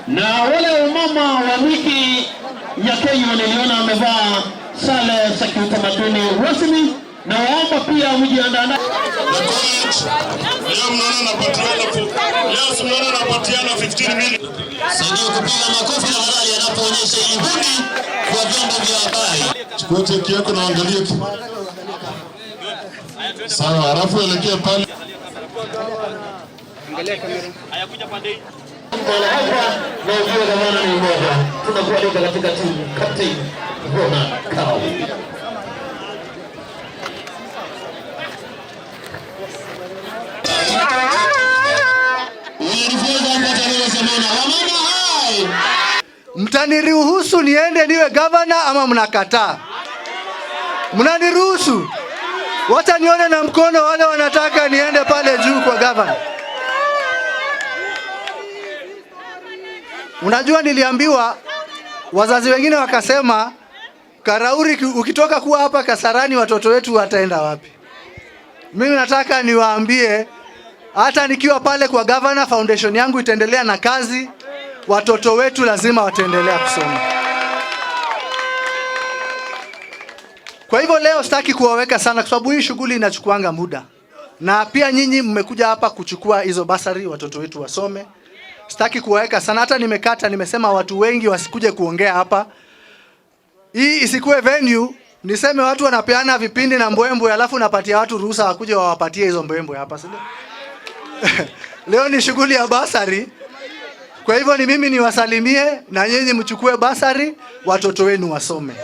Na wale umama wa wiki ya Kenya niliona wamevaa sare za kiutamaduni rasmi, na waomba pia mjiandae. Leo mnaona napatiana 15 milioni. Saidia kupiga makofi na halali anapoonyesha juhudi kwa vyombo vya habari. Chukua cheki yako na angalia. Sawa, halafu elekea pale. Angalia kamera. Hayakuja pande hii. Hapa na ujio kama ni mmoja. Tunakuwa katika timu Captain Ronald Kao. Mtaniruhusu niende niwe governor ama mnakataa? Mnaniruhusu? Wacha nione na mkono wale wanataka niende pale juu kwa governor. Unajua niliambiwa, wazazi wengine wakasema, Karauri ukitoka kuwa hapa Kasarani watoto wetu wataenda wapi? Mimi nataka niwaambie, hata nikiwa pale kwa governor, foundation yangu itaendelea na kazi. Watoto wetu lazima wataendelea kusoma. Kwa hivyo leo sitaki kuwaweka sana kwa sababu hii shughuli inachukuanga muda. Na pia nyinyi mmekuja hapa kuchukua hizo basari watoto wetu wasome. Sitaki kuwaweka sana, hata nimesema watu wengi wasikuje kuongea hapa. Hii isikuwe venue niseme watu wanapeana vipindi na mbwembwe alafu napatia watu ruhusa wakuje wawapatie hizo mbwembwe hapa, si ndio? Leo ni shughuli ya basari. Kwa hivyo ni mimi niwasalimie na nyinyi mchukue basari watoto wenu wasome.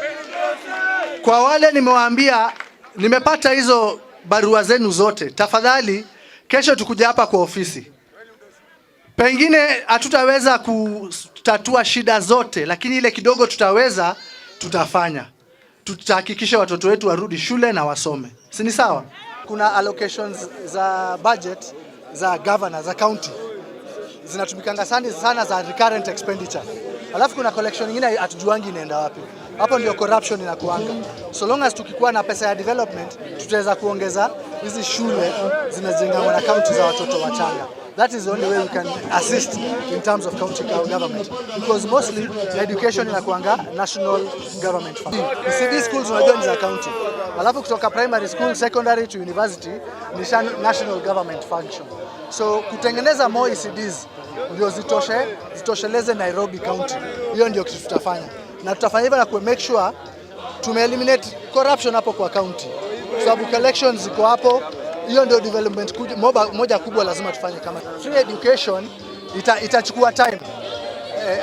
Kwa wale nimewaambia nimepata hizo barua zenu zote. Tafadhali kesho tukuja hapa kwa ofisi. Pengine hatutaweza kutatua shida zote, lakini ile kidogo tutaweza tutafanya. Tutahakikisha watoto wetu warudi shule na wasome. Si ni sawa? Kuna allocations za budget za governor za county. Zinatumikanga sana za recurrent expenditure. Alafu kuna collection nyingine hatujuangi inaenda wapi. Hapo ndio corruption inakuanga. So long as tukikuwa na pesa ya development, tutaweza kuongeza hizi shule zinazojengwa na county za watoto wachanga. That is the only way we can assist in terms of county government, because mostly education inakuanga national government fund. ECD schools unajua ni za county. Alafu kutoka primary school, secondary to university ni national government function. So kutengeneza more ECDs ndio zitosheleze Nairobi County. Hiyo ndio kitu tutafanya. Na tutafanya hivyo na ku make sure tume-eliminate corruption hapo kwa county. Sababu collections ziko hapo. Hiyo ndio development moja kubwa lazima tufanye kama free education. Itachukua time.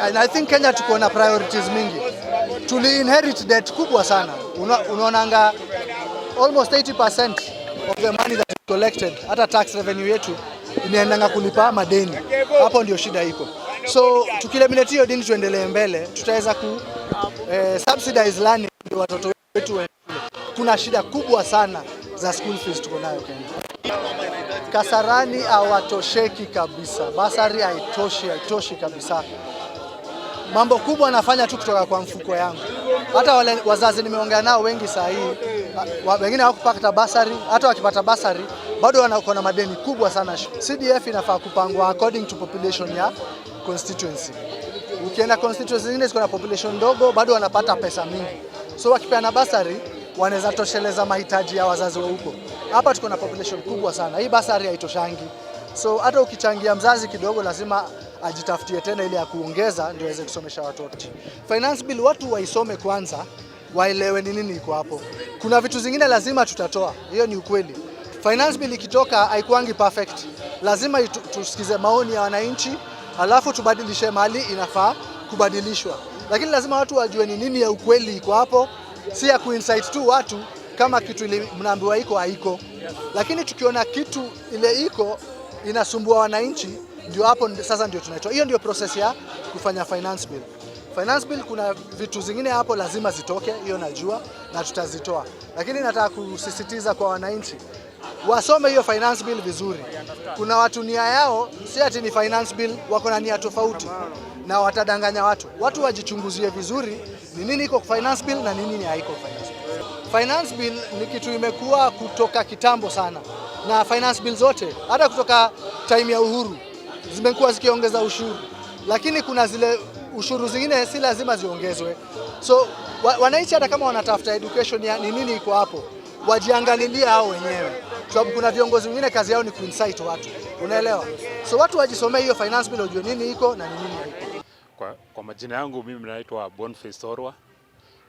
And I think Kenya tuko na priorities mingi. Tuli inherit debt kubwa sana. Unaonanga almost 80% of the money that is collected, hata tax revenue yetu inaendanga kulipa madeni. Hapo ndio shida iko. So tukieliminate hiyo deni tuendelee mbele, tutaweza ku subsidize learning kwa watoto wetu. Kuna shida kubwa sana za school fees tuko nayo Kenya. Kasarani hawatosheki kabisa. Basari haitoshi kabisa. Mambo kubwa nafanya tu kutoka kwa mfuko yangu. Hata wale wazazi nimeongea nao wengi saa hii, wengine hawakupata basari, hata wakipata basari bado wanakuwa na madeni kubwa sana. CDF inafaa kupangwa according to population ya constituency. Ukienda constituency zingine ziko na population ndogo bado wanapata pesa mingi. So wakipeana basari wanaweza tosheleza mahitaji ya wazazi wa huko. Hapa tuko na population kubwa sana. Hii basari haitoshangi. So hata ukichangia mzazi kidogo lazima ajitafutie tena ile ya kuongeza ndio aweze kusomesha watoto. Finance bill watu waisome kwanza, waelewe ni nini iko hapo. Kuna vitu zingine lazima tutatoa. Hiyo ni ukweli. Finance bill ikitoka haikuangi perfect. Lazima tusikize maoni ya wananchi, alafu tubadilishe mali inafaa kubadilishwa. Lakini lazima watu wajue ni nini ya ukweli iko hapo, si ya kuinsight tu watu kama kitu ile mnaambiwa iko haiko. Lakini tukiona kitu ile iko inasumbua wananchi, ndio hapo sasa ndio tunaitoa. Hiyo ndio process ya kufanya finance bill. Finance bill kuna vitu zingine hapo lazima zitoke, hiyo najua na tutazitoa. Lakini nataka kusisitiza kwa wananchi wasome hiyo finance bill vizuri. Kuna watu nia yao si ati ni finance bill, wako na nia tofauti na watadanganya watu. Watu wajichunguzie vizuri ni nini iko finance bill na nini haiko finance bill. Finance bill ni kitu imekuwa kutoka kitambo sana. Na finance bill zote hata kutoka time ya uhuru zimekuwa zikiongeza ushuru. lakini kuna zile ushuru zingine si lazima ziongezwe. So wananchi hata kama wanatafuta education ya ni nini iko hapo, wajiangalilia hao wenyewe, sababu kuna viongozi wengine kazi yao ni kuinsight watu, unaelewa? So watu wajisomee hiyo finance bill, ujue nini iko na nini haiko. Kwa majina yangu mimi naitwa Boniface Orwa.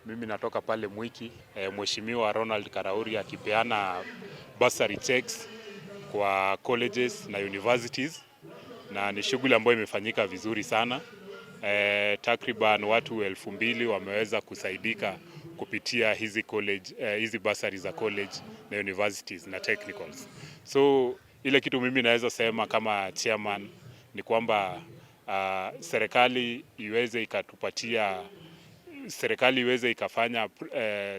Mimi natoka pale Mwiki. Mheshimiwa Ronald Karauri akipeana bursary checks kwa colleges na universities, na ni shughuli ambayo imefanyika vizuri sana. Takriban watu 2,000 wameweza kusaidika kupitia hizi bursary za college na universities na technicals. So ile kitu mimi naweza sema kama chairman ni kwamba serikali iweze ikafanya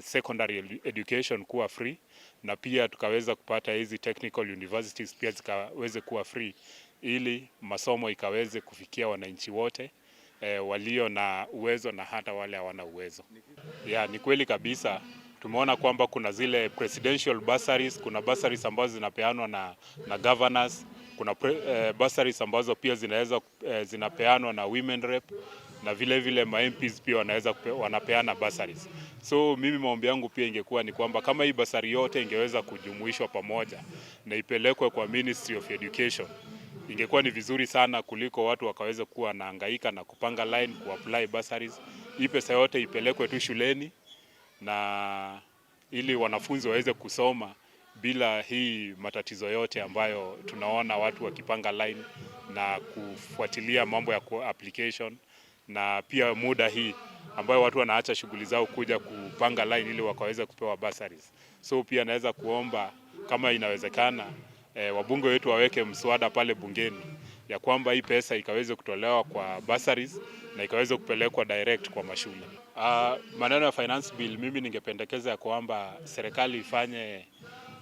secondary education kuwa free, na pia tukaweza kupata hizi technical universities pia zikaweze kuwa free, ili masomo ikaweze kufikia wananchi wote walio na uwezo na hata wale hawana uwezo. Ni kweli kabisa. Tumeona kwamba kuna zile presidential bursaries, kuna bursaries ambazo zinapeanwa na governors, kuna bursaries ambazo pia zinapeanwa na women rep, na vile MPs pia wanapeana bursaries. So mimi maombi yangu pia ingekuwa ni kwamba kama hii bursary yote ingeweza kujumuishwa pamoja na ipelekwe kwa Ministry of Education, ingekuwa ni vizuri sana kuliko watu wakaweza kuwa nahangaika na kupanga line kuapply bursaries. Hii pesa yote ipelekwe tu shuleni, na ili wanafunzi waweze kusoma bila hii matatizo yote ambayo tunaona watu wakipanga line na kufuatilia mambo ya application, na pia muda hii ambayo watu wanaacha shughuli zao kuja kupanga line ili wakaweze kupewa bursaries. So pia naweza kuomba kama inawezekana, wabunge wetu waweke mswada pale bungeni ya kwamba hii pesa ikaweze kutolewa kwa bursaries na ikaweze kupelekwa direct kwa mashule. Maneno ya finance bill, mimi ningependekeza ya kwamba serikali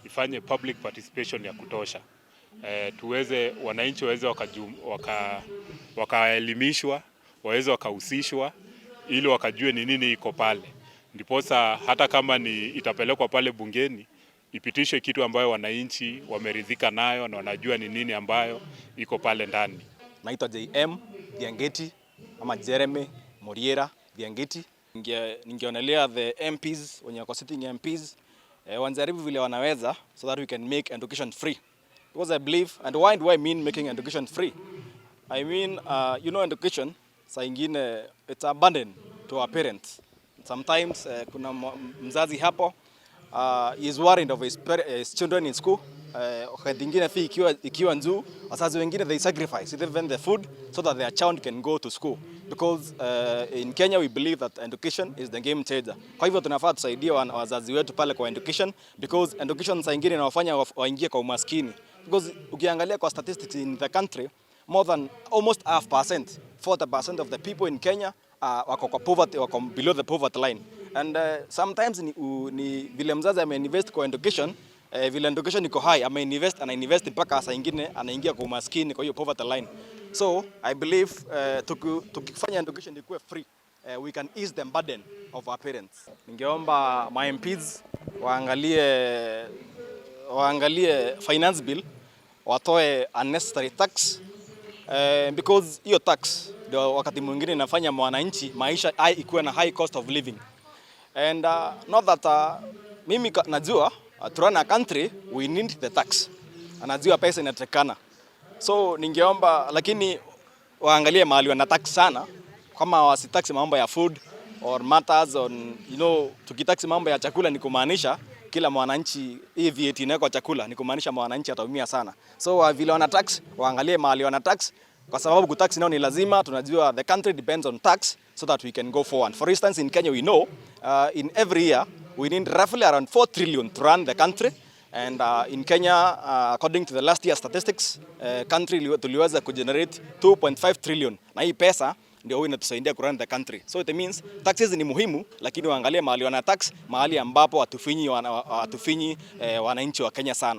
ifanye public participation ya kutosha. Wananchi waweze wakaelimishwa, waweze wakahusishwa ili wakajue ni nini iko pale. Ndiposa hata kama itapelekwa pale bungeni, ipitishwe kitu ambayo wananchi wameridhika nayo na wanajua ni nini ambayo iko pale ndani. Naitwa JM Viangeti ama Jeremy Moriera Viangeti. Ningeonelea the MPs, wenye wako sitting MPs, wanjaribu vile wanaweza so that we can make education free. Because I believe, and why do I mean making education free? I mean, education, saa ingine it's a burden to our parents. Sometimes kuna mzazi hapo is worried of his children in school. Wakati ingine fee ikiwa nzuu, wazazi wengine they sacrifice even the food so that their child can go to school, because in Kenya we believe that education is the game changer. Kwa hivyo tunafaa tusaidie wazazi wetu pale kwa education, because education saa ingine inawafanya waingie kwa umaskini. Because ukiangalia kwa statistics in the country, more than almost 40% of the people in Kenya wako kwa poverty, wako below the poverty line. And sometimes ni vile mzazi ameinvest kwa education, vile education iko high, ana-invest mpaka saa ingine anaingia kwa umaskini, kwa hiyo poverty line. So I believe tukifanya education ikuwe free, we can ease the burden of our parents. Ningeomba my MPs waangalie finance bill, watoe unnecessary tax, because hiyo tax ndio wakati mwingine inafanya mwananchi maisha ikuwe na high cost of living. And not that mimi najua to run a country we need the tax. Anajua pesa inatakana. So ningeomba, lakini waangalie mahali wana tax sana, kama wasitax mambo ya food or matters on tukitax mambo ya chakula ni kumaanisha kila mwananchi, hii VAT inawekwa chakula ni kumaanisha mwananchi ataumia sana. So vile wana tax, waangalie mahali wana tax, kwa sababu kutax nao ni lazima. Tunajua the country depends on tax so that we can go forward. For instance, in Kenya we know in every year we need roughly around 4 trillion to run the country. And in Kenya, according to the last year statistics, country tuliweza kugenerate 2.5 trillion. Na hii pesa ndio huwa inatusaidia ku run the country. So it means taxes ni muhimu, lakini waangalie mahali wana tax, mahali ambapo watufinyi wananchi wa Kenya sana.